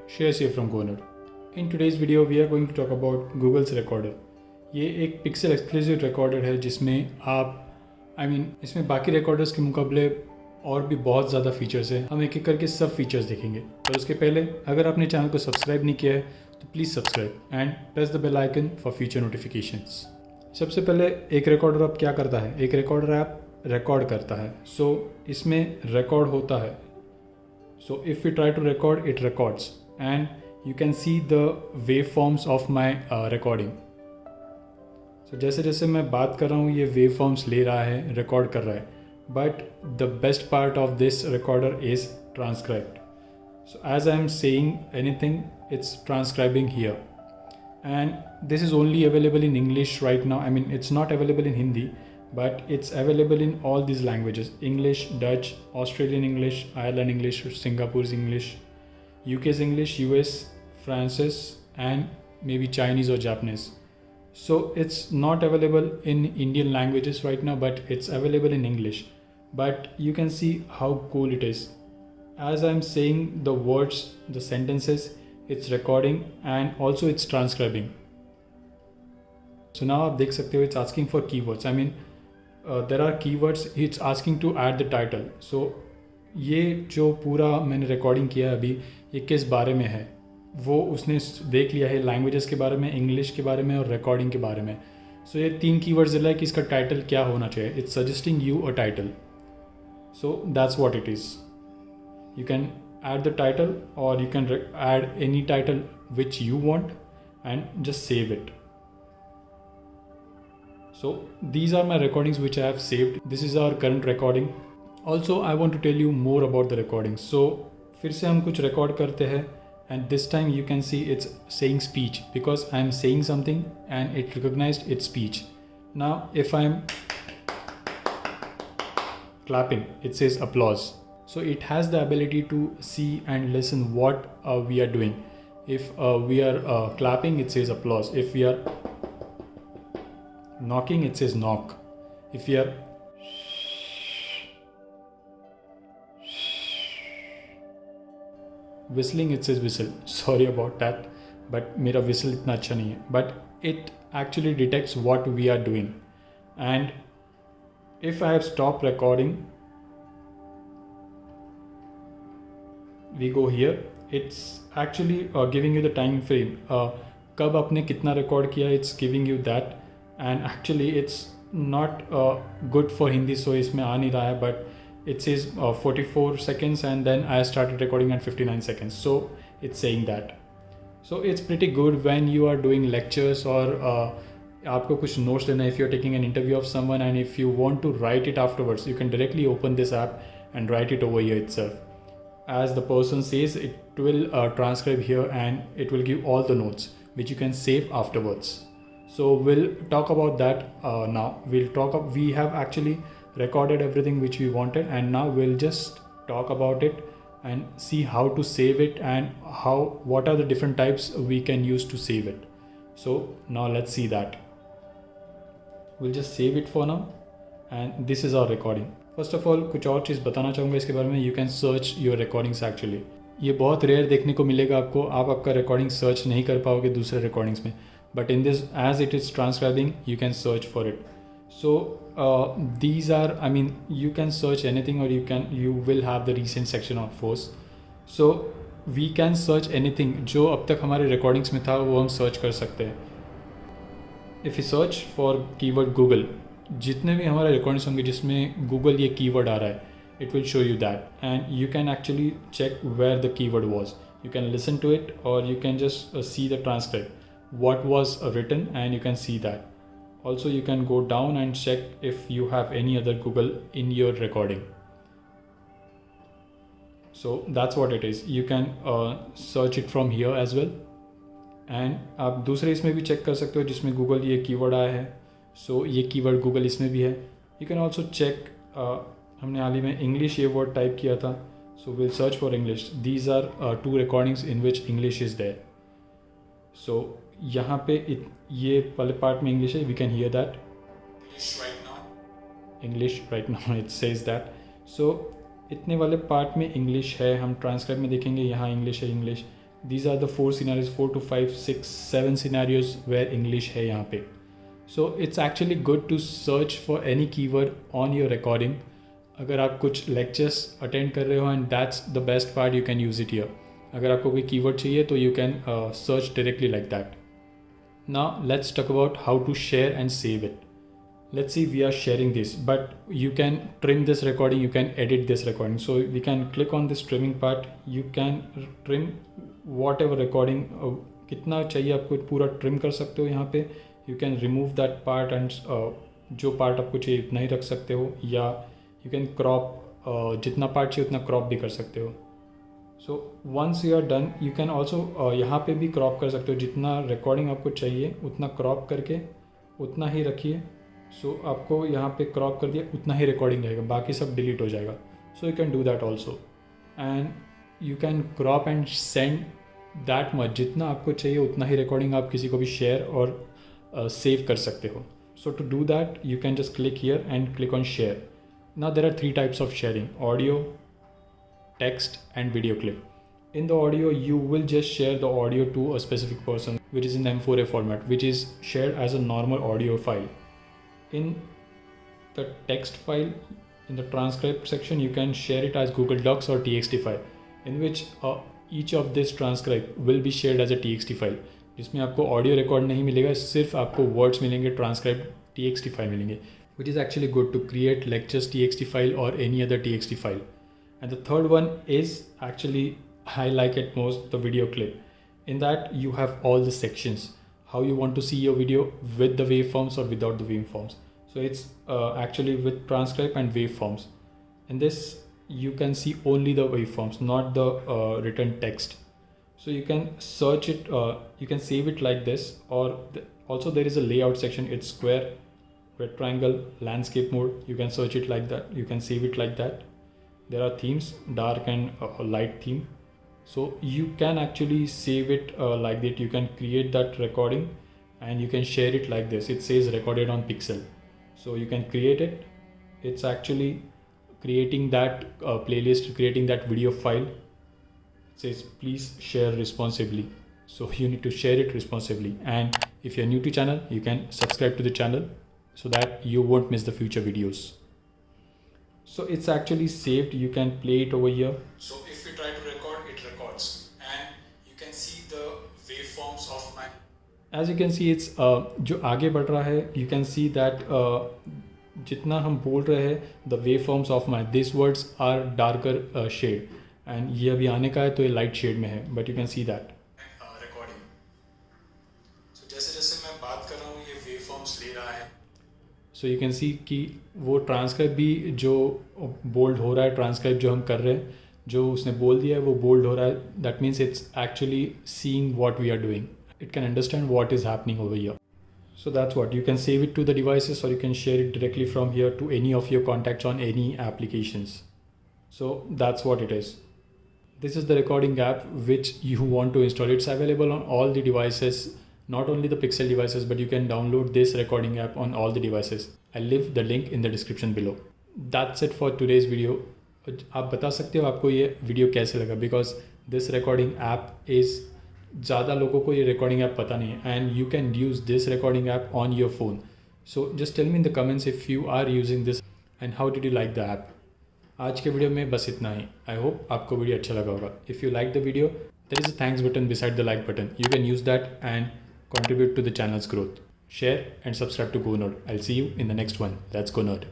Shares here from Gonad. In today's video we are going to talk about Google's recorder. ये एक pixel exclusive recorder है जिसमें आप इसमें बाकी रिकॉर्डर्स के मुकाबले और भी बहुत ज़्यादा फीचर्स हैं। हम एक एक करके सब फीचर्स देखेंगे, पर उसके पहले अगर आपने चैनल को सब्सक्राइब नहीं किया है तो please subscribe and press the bell icon for future notifications. सबसे पहले एक रिकॉर्डर आप क्या करता है, एक रिकॉर्डर ऐप रिकॉर्ड करता है। सो इसमें रिकॉर्ड होता है। So if we try to record, it records and you can see the waveforms of my recording. So जैसे जैसे मैं बात कर रहा हूँ ये waveforms ले रहा है, record कर रहा है. But the best part of this recorder is transcribed. So as I am saying anything, it's transcribing here. And this is only available in English right now. It's not available in Hindi, but it's available in all these languages: English, Dutch, Australian English, Ireland English, Singapore's English, UK's English, US, France's, and maybe Chinese or Japanese. So it's not available in Indian languages right now, but it's available in English. But you can see how cool it is. As I'm saying the words, the sentences, it's recording and also it's transcribing. So now आप देख सकते हो it's asking for keywords. There are keywords, it's asking to add the title. So ये जो पूरा मैंने recording किया अभी ये किस बारे में है वो उसने देख लिया है, लैंग्वेजेस के बारे में, इंग्लिश के बारे में और रिकॉर्डिंग के बारे में. सो ये 3 कीवर्ड्स दिला है कि इसका टाइटल क्या होना चाहिए. It's suggesting you a title. So that's what it is. You can add the title और you can add any title which you want and just save it. So these are my recordings which I have saved. This is our current recording. Also I want to tell you more about the recording. So फिर से हम कुछ record करते हैं and this time you can see it's saying speech because I am saying something and it recognized its speech. Now if I am clapping, it says applause. So it has the ability to see and listen what we are doing. If we are clapping, it says applause. If we are knocking, it says knock. If you are whistling, it says whistle. Sorry about that, but मेरा whistle इतना अच्छा नहीं है. But it actually detects what we are doing. And if I have stopped recording, we go here. It's actually giving you the time frame. कब आपने कितना record किया, it's giving you that. And actually it's not good for Hindi, so इसमें आ नहीं रहा है, but it says 44 seconds and then I started recording at 59 seconds, so it's saying that. So it's pretty good when you are doing lectures or आपको कुछ notes लेना. If you're taking an interview of someone and if you want to write it afterwards, you can directly open this app and write it over here itself. As the person says, it will transcribe here and it will give all the notes which you can save afterwards. So we'll talk about that now. We have actually recorded everything which we wanted and now we'll just talk about it and see how to save it and what are the different types we can use to save it. So now let's see that. We'll just save it for now and this is our recording. First of all कुछ और चीज़ बताना चाहूँगा इसके बारे में. You can search your recordings actually. ये बहुत rare देखने को मिलेगा आपको. आप आपका रिकॉर्डिंग सर्च नहीं कर पाओगे दूसरे रिकॉर्डिंग्स में. But in this, as it is transcribing, you can search for it. So these are, you can search anything or you will have the recent section of force. So we can search anything जो अब तक हमारे recordings में था वो हम search कर सकते हैं. If we search for keyword Google, जितने भी हमारे recordings होंगे जिसमें Google ये keyword आ रहा है, it will show you that, and you can actually check where the keyword was. You can listen to it or you can just see the transcript. What was written and you can see that. Also you can go down and check if you have any other Google in your recording. So that's what it is. You can search it from here as well. And आप दूसरे इसमें भी check कर सकते हो जिसमें Google ये keyword आया है. So ये keyword Google इसमें भी है. You can also check हमने हाल ही में English ये word type किया था. So we'll search for English. These are 2 recordings in which English is there. So यहाँ पे ये वाले पार्ट में इंग्लिश है. We can hear that English right now it says that. So इतने वाले पार्ट में इंग्लिश है. हम ट्रांसक्राइब में देखेंगे यहाँ इंग्लिश है English. these are the 4 scenarios, 4 to 5, 6, 7 scenarios where English है यहाँ पे. So it's actually good to search for any keyword on your recording. अगर आप कुछ lectures attend कर रहे हो and that's the best part, you can use it here. अगर आपको कोई keyword चाहिए तो you can search directly like that. Now let's talk about how to share and save it. Let's see, we are sharing this, but you can trim this recording, you can edit this recording. So we can click on this trimming part. You can trim whatever recording, कितना चाहिए आपको पूरा trim कर सकते हो यहाँ पे. You can remove that part and जो part आपको चाहिए उतना ही रख सकते हो, या you can crop, जितना part चाहिए उतना crop भी कर सकते हो. So once you are done, you can also यहाँ पे भी crop कर सकते हो. जितना recording आपको चाहिए उतना crop करके उतना ही रखिए. सो आपको यहाँ पे क्रॉप कर दिया, उतना ही रिकॉर्डिंग रहेगा, बाकी सब डिलीट हो जाएगा. So you can do that also, and you can crop and send that much. जितना आपको चाहिए उतना ही रिकॉर्डिंग आप किसी को भी शेयर और सेव कर सकते हो. So to do that you can just click here and click on share. Now there are 3 types of sharing: audio, text and video clip. In the audio, you will just share the audio to a specific person, which is in M4A format, which is shared as a normal audio file. In the text file, in the transcript section, you can share it as Google Docs or TXT file, in which each of this transcript will be shared as a TXT file. जिसमें आपको audio record नहीं मिलेगा, सिर्फ आपको words मिलेंगे, transcribe TXT file मिलेंगे, which is actually good to create lectures TXT file or any other TXT file. And the third one is actually, I like it most, the video clip. In that you have all the sections, how you want to see your video with the waveforms or without the waveforms. So it's actually with transcribe and waveforms. In this you can see only the waveforms, not the written text. So you can search it, you can save it like this, or also there is a layout section. It's square, rectangle, landscape mode. You can search it like that, you can save it like that. There are themes, dark and light theme. So you can actually save it like that. You can create that recording and you can share it like this. It says recorded on Pixel. So you can create it. It's actually creating that playlist, creating that video file. It says please share responsibly. So you need to share it responsibly. And if you're new to channel, you can subscribe to the channel so that you won't miss the future videos. So it's actually saved. You can play it over here. So if you try to record, it records, and you can see the waveforms of my. As you can see, it's जो आगे बढ़ रहा है, you can see that जितना हम बोल रहे हैं, the waveforms of my these words are darker shade, and ये अभी आने का है तो ये light shade में है, but you can see that recording. So जैसे जैसे मैं बात कर रहा हूँ ये waveforms ले रहा है. सो यू कैन सी कि वो ट्रांसक्राइब भी जो बोल्ड हो रहा है, ट्रांसक्राइब जो हम कर रहे हैं, जो उसने बोल दिया है वो बोल्ड हो रहा है. That means it's actually seeing what we are doing. It can understand what is happening over here. So that's what you can save it to the devices, or you can share it directly from here to any of your contacts on any applications. So that's what it is. This is the recording app which you want to install. It's available on all the devices, not only the Pixel devices, but you can download this recording app on all the devices. I'll leave the link in the description below. That's it for today's video. आप बता सकते हो आपको ये video कैसे लगा, because this recording app is ज़्यादा लोगों को ये recording app पता नहीं है, and you can use this recording app on your phone. So just tell me in the comments if you are using this and how did you like the app. आज के video में बस इतना ही. I hope आपको video अच्छा लगा होगा. If you like the video, there is a thanks button beside the like button. You can use that and contribute to the channel's growth. Share and subscribe to Go Nerd. I'll see you in the next one. Let's go nerd.